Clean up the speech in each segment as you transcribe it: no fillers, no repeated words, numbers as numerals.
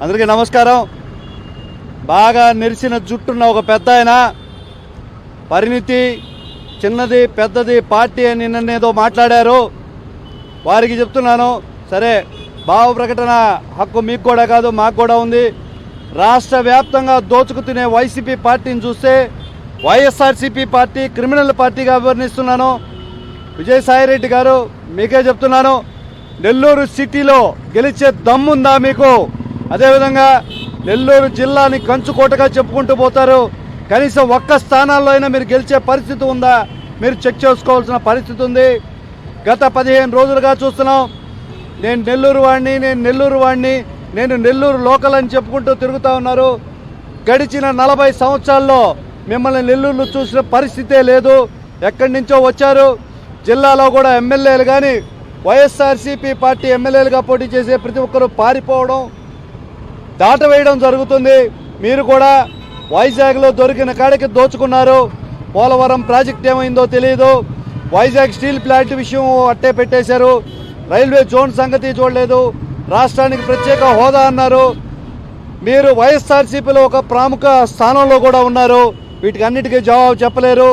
అందరికీ నమస్కారం. బాగా నెరిసిన జుట్టున్న ఒక పెద్ద ఆయన పరిణితి చిన్నది పెద్దది పార్టీ అని నిన్నేదో మాట్లాడారు. వారికి చెప్తున్నాను, సరే భావ ప్రకటన హక్కు మీకు కూడా కాదు, మాకు కూడా ఉంది. రాష్ట్ర వ్యాప్తంగా దోచుకు తినే వైసీపీ పార్టీని చూస్తే వైఎస్ఆర్సీపీ పార్టీ క్రిమినల్ పార్టీగా వర్ణిస్తున్నాను. విజయసాయిరెడ్డి గారు, మీకే చెప్తున్నాను, నెల్లూరు సిటీలో గెలిచే దమ్ముందా మీకు? అదేవిధంగా నెల్లూరు జిల్లాని కంచుకోటగా చెప్పుకుంటూ పోతారు. కనీసం ఒక్క స్థానాల్లో అయినా మీరు గెలిచే పరిస్థితి ఉందా? మీరు చెక్ చేసుకోవాల్సిన పరిస్థితి ఉంది. గత 15 రోజులుగా చూస్తున్నాం. నేను నెల్లూరు వాడిని, నేను నెల్లూరు లోకల్ అని చెప్పుకుంటూ తిరుగుతూ ఉన్నారు. గడిచిన 40 సంవత్సరాల్లో మిమ్మల్ని నెల్లూరులో చూసిన పరిస్థితే లేదు. ఎక్కడి నుంచో వచ్చారు. జిల్లాలో కూడా ఎమ్మెల్యేలు కానీ వైఎస్ఆర్సీపీ పార్టీ ఎమ్మెల్యేలుగా పోటీ చేసే ప్రతి ఒక్కరూ పారిపోవడం, దాటవేయడం జరుగుతుంది. మీరు కూడా వైజాగ్లో దొరికిన కాడికి దోచుకున్నారు. పోలవరం ప్రాజెక్ట్ ఏమైందో తెలియదు. వైజాగ్ స్టీల్ ప్లాంట్ విషయం అట్టే పెట్టేశారు. రైల్వే జోన్ సంగతి చూడలేదు. రాష్ట్రానికి ప్రత్యేక హోదా అన్నారు. మీరు వైఎస్ఆర్సీపీలో ఒక ప్రముఖ స్థానంలో కూడా ఉన్నారు. వీటికి అన్నిటికీ జవాబు చెప్పలేరు.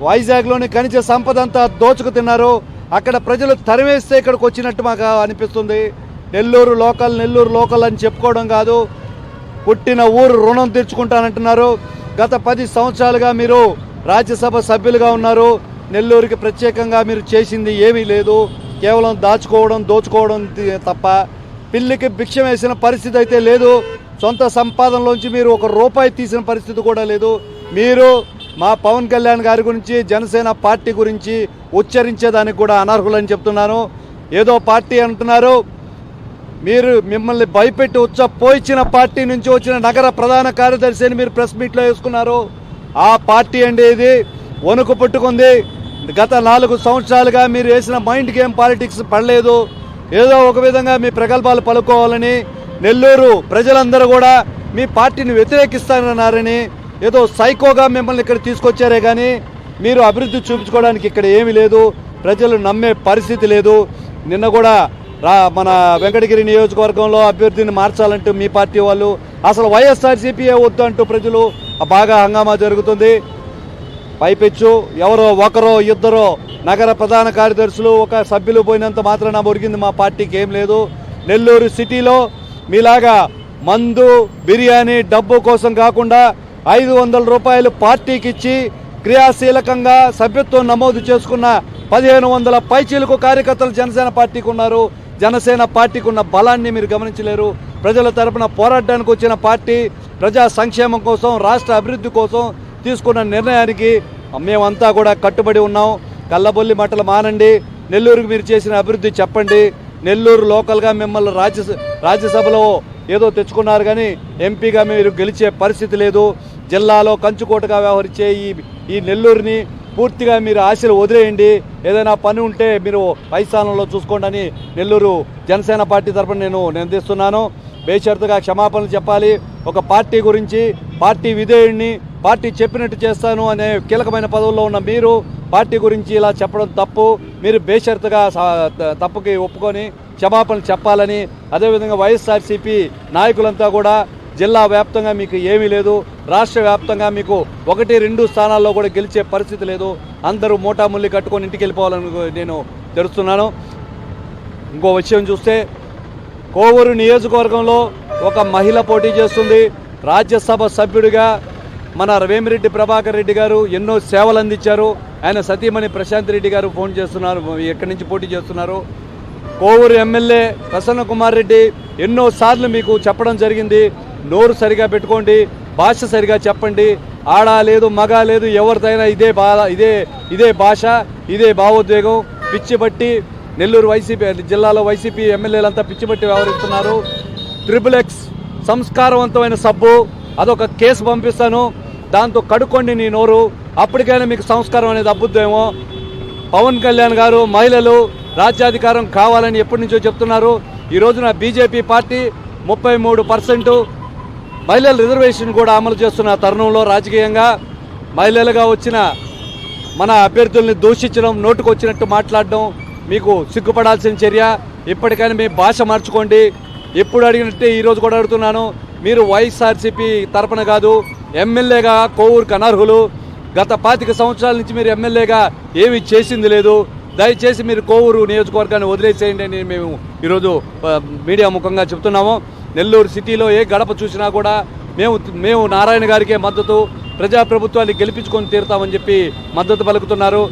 వైజాగ్లోని ఖనిజ సంపద అంతా దోచుకు తిన్నారు. అక్కడ ప్రజలు తరిమేస్తే ఇక్కడికి వచ్చినట్టు మాకు అనిపిస్తుంది. నెల్లూరు లోకల్ అని చెప్పుకోవడం కాదు, పుట్టిన ఊరు రుణం తీర్చుకుంటానంటున్నారు. గత 10 సంవత్సరాలుగా మీరు రాజ్యసభ సభ్యులుగా ఉన్నారు. నెల్లూరుకి ప్రత్యేకంగా మీరు చేసింది ఏమీ లేదు. కేవలం దోచుకోవడం తప్ప పిల్లికి భిక్ష వేసిన పరిస్థితి అయితే లేదు. సొంత సంపాదనలోంచి మీరు ₹1 తీసిన పరిస్థితి కూడా లేదు. మీరు మా పవన్ కళ్యాణ్ గారి గురించి, జనసేన పార్టీ గురించి ఉచ్చరించేదానికి కూడా అనర్హులని చెప్తున్నాను. ఏదో పార్టీ అంటున్నారు. మిమ్మల్ని భయపెట్టి పోయించిన పార్టీ నుంచి వచ్చిన నగర ప్రధాన కార్యదర్శి అని మీరు ప్రెస్ మీట్లో వేసుకున్నారు. ఆ పార్టీ అండి ఇది. వణుకు పుట్టుకుంది. గత 4 సంవత్సరాలుగా మీరు వేసిన మైండ్ గేమ్ పాలిటిక్స్ పడలేదు. ఏదో ఒక విధంగా మీ ప్రగల్భాలు పలుకోవాలని నెల్లూరు ప్రజలందరూ కూడా మీ పార్టీని వ్యతిరేకిస్తారన్నారని ఏదో సైకోగా మిమ్మల్ని ఇక్కడ తీసుకొచ్చారే కానీ మీరు అభివృద్ధి చూపించుకోవడానికి ఇక్కడ ఏమీ లేదు. ప్రజలు నమ్మే పరిస్థితి లేదు. నిన్న కూడా మన వెంకటగిరి నియోజకవర్గంలో అభ్యర్థిని మార్చాలంటూ మీ పార్టీ వాళ్ళు, అసలు వైఎస్ఆర్సీపీఏ వద్దు అంటూ ప్రజలు బాగా హంగామా జరుగుతుంది. పైపెచ్చు ఎవరో ఒకరో ఇద్దరో నగర ప్రధాన కార్యదర్శులు ఒక సభ్యులు పోయినంత మాత్రాన ఒరిగింది మా పార్టీకి ఏం లేదు. నెల్లూరు సిటీలో మీలాగా మందు బిర్యానీ డబ్బు కోసం కాకుండా ₹500 పార్టీకి ఇచ్చి క్రియాశీలకంగా సభ్యత్వం నమోదు చేసుకున్న 1500 పైచీలకు కార్యకర్తలు జనసేన పార్టీకి ఉన్నారు. జనసేన పార్టీకి ఉన్న బలాన్ని మీరు గమనించలేరు. ప్రజల తరపున పోరాటానికి వచ్చిన పార్టీ ప్రజా సంక్షేమం కోసం, రాష్ట్ర అభివృద్ధి కోసం తీసుకున్న నిర్ణయానికి మేమంతా కూడా కట్టుబడి ఉన్నాం. కళ్ళబొల్లి మట్టలు మానండి. నెల్లూరుకు మీరు చేసిన అభివృద్ధి చెప్పండి. నెల్లూరు లోకల్గా మిమ్మల్ని రాజ్యసభలో ఏదో తెచ్చుకున్నారు కానీ ఎంపీగా మీరు గెలిచే పరిస్థితి లేదు. జిల్లాలో కంచుకోటగా వ్యవహరించే ఈ నెల్లూరుని పూర్తిగా మీరు ఆశలు వదిలేయండి. ఏదైనా పని ఉంటే మీరు పై స్థానంలో చూసుకోండి అని నెల్లూరు జనసేన పార్టీ తరఫున నేను నిర్ణయిస్తున్నాను. బేషరతుగా క్షమాపణలు చెప్పాలి. ఒక పార్టీ గురించి, పార్టీ విధేయుడిని, పార్టీ చెప్పినట్టు చేస్తాను అనే కీలకమైన పదవుల్లో ఉన్న మీరు పార్టీ గురించి ఇలా చెప్పడం తప్పు. మీరు బేషరతుగా తప్పుకి ఒప్పుకొని క్షమాపణలు చెప్పాలని, అదేవిధంగా వైఎస్ఆర్సీపీ నాయకులంతా కూడా జిల్లా వ్యాప్తంగా మీకు ఏమీ లేదు, రాష్ట్ర వ్యాప్తంగా మీకు 1-2 స్థానాల్లో కూడా గెలిచే పరిస్థితి లేదు. అందరూ మోటాముల్లి కట్టుకొని ఇంటికి వెళ్ళిపోవాలని నేను తెలుస్తున్నాను. ఇంకో విషయం చూస్తే కోవూరు నియోజకవర్గంలో ఒక మహిళ పోటీ చేస్తుంది. రాజ్యసభ సభ్యుడిగా మన వేమిరెడ్డి ప్రభాకర్ రెడ్డి గారు ఎన్నో సేవలు అందించారు. ఆయన సతీమణి ప్రశాంత్ రెడ్డి గారు ఫోన్ చేస్తున్నారు, ఎక్కడి నుంచి పోటీ చేస్తున్నారు. కోవూరు ఎమ్మెల్యే ప్రసన్న కుమార్ రెడ్డి ఎన్నోసార్లు మీకు చెప్పడం జరిగింది, నోరు సరిగా పెట్టుకోండి, భాష సరిగా చెప్పండి, ఆడ లేదు మగ లేదు ఎవరిదైనా ఇదే భాష, ఇదే భావోద్వేగం. పిచ్చిబట్టి నెల్లూరు వైసీపీ జిల్లాలో వైసీపీ ఎమ్మెల్యేలంతా పిచ్చిబట్టి వ్యవహరిస్తున్నారు. XXX సంస్కారవంతమైన సబ్బు, అదొక కేసు పంపిస్తాను, దాంతో కడుక్కోండి నీ నోరు, అప్పటికైనా మీకు సంస్కారం అనేది అబ్బుద్దేమో. పవన్ కళ్యాణ్ గారు మహిళలు రాజ్యాధికారం కావాలని ఎప్పటి నుంచో చెప్తున్నారు. ఈ రోజున బీజేపీ పార్టీ 33% మహిళల రిజర్వేషన్ కూడా అమలు చేస్తున్న తరుణంలో రాజకీయంగా మహిళలుగా వచ్చిన మన అభ్యర్థుల్ని దూషించడం, నోటుకొచ్చినట్టు మాట్లాడడం మీకు సిగ్గుపడాల్సిన చర్య. ఇప్పటికైనా మీ భాష మార్చుకోండి. ఎప్పుడు అడిగినట్టే ఈరోజు కూడా అడుగుతున్నాను, మీరు వైఎస్ఆర్సీపీ తరపున కాదు, ఎమ్మెల్యేగా కోవూరుకు అనర్హులు. గత 25 సంవత్సరాల నుంచి మీరు ఎమ్మెల్యేగా ఏమీ చేసింది లేదు. దయచేసి మీరు కోవూరు నియోజకవర్గాన్ని వదిలేసేయండి అని మేము ఈరోజు మీడియా ముఖంగా చెప్తున్నాము. నెల్లూరు సిటీలో ఏ గడప చూసినా కూడా మేము నారాయణ గారికే మద్దతు, ప్రజాప్రభుత్వాన్ని గెలిపించుకొని తీరుతామని చెప్పి మద్దతు పలుకుతున్నారు.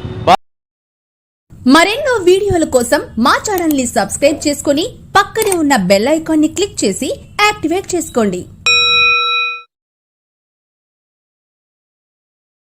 మరెన్నో వీడియోల కోసం మా ఛానల్ ని సబ్స్క్రైబ్ చేసుకుని పక్కనే ఉన్న బెల్ ఐకాన్ ని క్లిక్ చేసి యాక్టివేట్ చేసుకోండి.